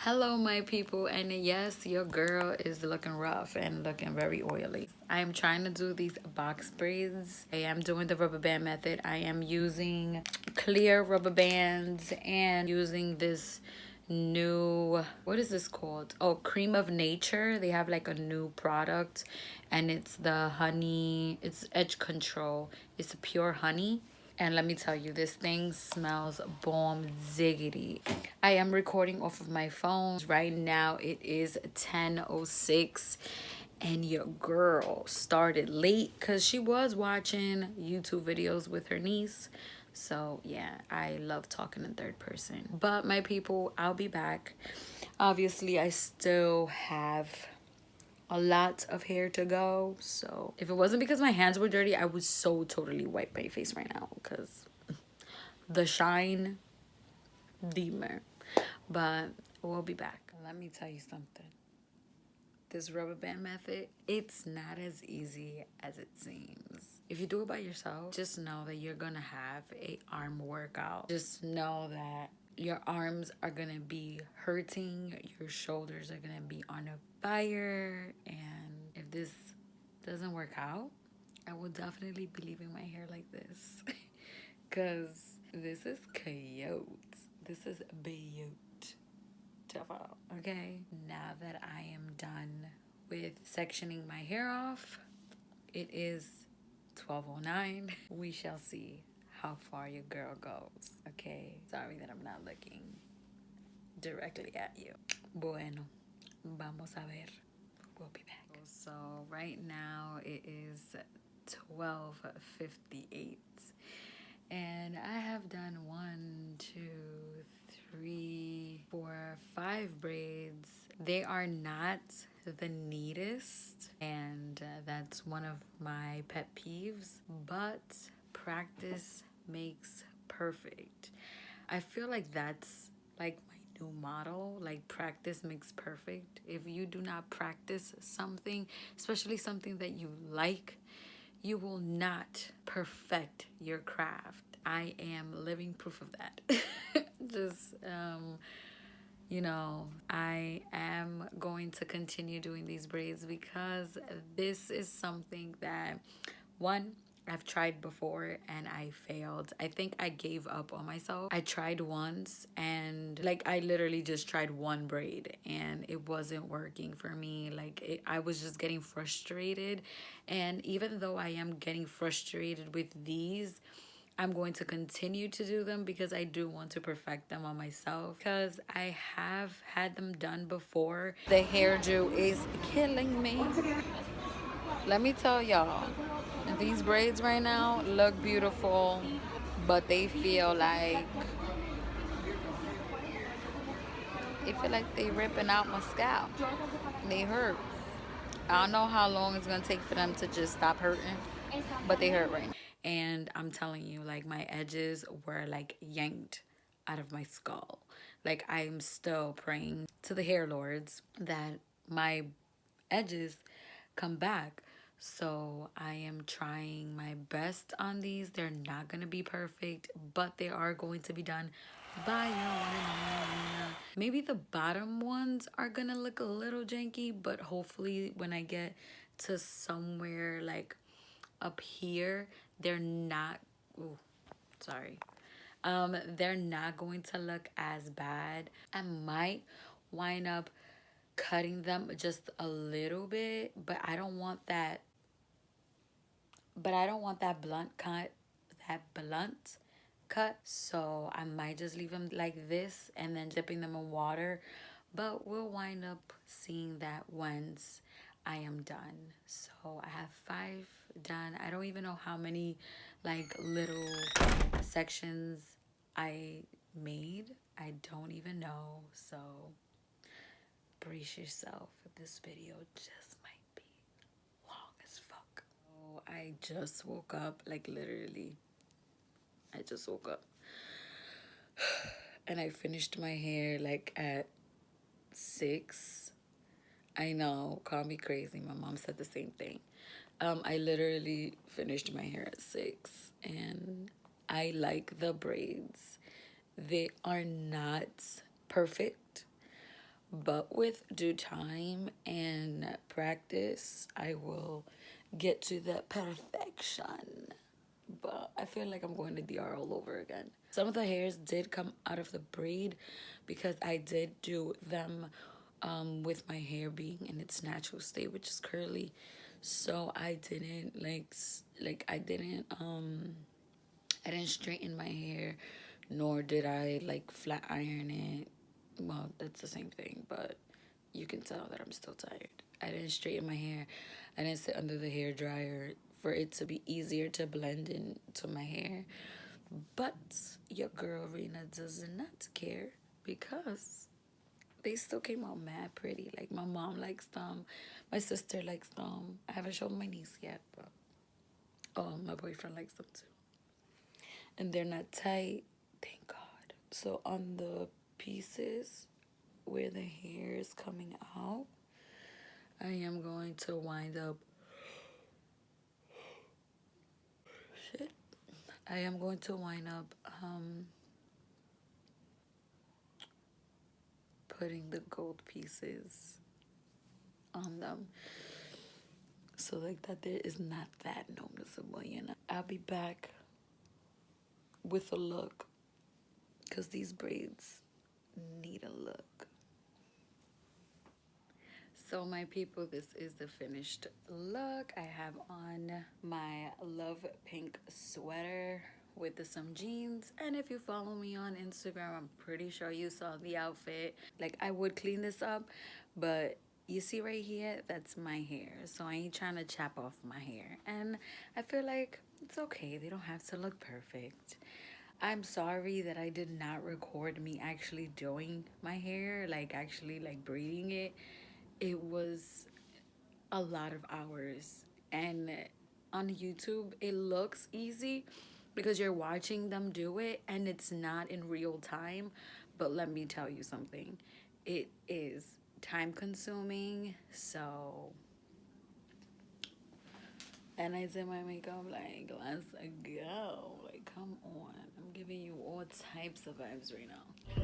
Hello, my people, and yes, your girl is looking rough and looking very oily. I am trying to do these box braids. I am doing the rubber band method. I am using clear rubber bands and using this new, what is this called? Oh, Cream of Nature. They have like a new product, and it's the honey, it's edge control. It's pure honey. And let me tell you, this thing smells bomb ziggity. I am recording off of my phone. Right now it is 10:06 and your girl started late because she was watching YouTube videos with her niece. So yeah, I love talking in third person. But my people, I'll be back. Obviously, I still have a lot of hair to go, so if it wasn't because my hands were dirty, I would so totally wipe my face right now because the shine dimmer. But we'll be back. Let me tell you something. This rubber band method, it's not as easy as it seems. If you do it by yourself, just know that you're gonna have a arm workout. Just know that your arms are gonna be hurting, your shoulders are gonna be on a fire, and if this doesn't work out, I will definitely be leaving my hair like this. Cause this is cute. This is cute. Okay, now that I am done with sectioning my hair off, it is 12:09. We shall see how far your girl goes. Okay, sorry that I'm not looking directly at you. Bueno, vamos a ver. We'll be back. So right now it is 12:58. And I have done 5 braids. They are not the neatest, and that's one of my pet peeves, but practice makes perfect. I feel like that's like my new motto, like practice makes perfect. If you do not practice something, especially something that you like, you will not perfect your craft. I am living proof of that. Just I am going to continue doing these braids because this is something that, one, I've tried before and I failed. I think I gave up on myself. I tried once and like I literally just tried one braid and it wasn't working for me. I was just getting frustrated. And even though I am getting frustrated with these, I'm going to continue to do them because I do want to perfect them on myself because I have had them done before. The hairdo is killing me. Let me tell y'all, these braids right now look beautiful, but they feel like they ripping out my scalp. They hurt. I don't know how long it's gonna take for them to just stop hurting, but they hurt right now. And I'm telling you, like my edges were like yanked out of my skull. Like I'm still praying to the hair lords that my edges come back. So I am trying my best on these. They're not gonna be perfect, but they are going to be done by your one and only Riina. Maybe the bottom ones are gonna look a little janky, but hopefully when I get to somewhere like up here, they're not, ooh, sorry. They're not going to look as bad. I might wind up cutting them just a little bit, but I don't want that blunt cut, so I might just leave them like this and then dipping them in water, but we'll wind up seeing that once I am done. So I have 5 done. I don't even know how many like little sections I made. I don't even know, so brace yourself. This video just might be long as fuck. Oh, I just woke up, like literally. I just woke up. And I finished my hair like at 6. I know, call me crazy. My mom said the same thing. I literally finished my hair at 6 and I like the braids. They are not perfect, But with due time and practice, I will get to that perfection. But I feel like I'm going to DR all over again. Some of the hairs did come out of the braid because I did do them with my hair being in its natural state, which is curly. So I didn't I didn't straighten my hair, nor did I like flat iron it. Well, that's the same thing, but you can tell that I'm still tired. I didn't straighten my hair. I didn't sit under the hair dryer for it to be easier to blend into my hair. But your girl Riina does not care because they still came out mad pretty. Like my mom likes them, my sister likes them. I haven't shown my niece yet, but my boyfriend likes them too. And they're not tight, thank God. So on the pieces where the hair is coming out, I am going to wind up shit. I am going to wind up putting the gold pieces on them. So like that there is not that noticeable, you know. I'll be back with a look because these braids need a look. So my people, this is the finished look. I have on my love pink sweater with some jeans, and if you follow me on Instagram, I'm pretty sure you saw the outfit. Like I would clean this up, but you see right here, that's my hair. So I ain't trying to chop off my hair, and I feel like it's okay. They don't have to look perfect. I'm sorry that I did not record me actually doing my hair, like actually like braiding it. It was a lot of hours, and on YouTube it looks easy because you're watching them do it and it's not in real time, but let me tell you something, it is time consuming. So, and I did my makeup like let's go, like come on, I'm giving you all types of vibes right now.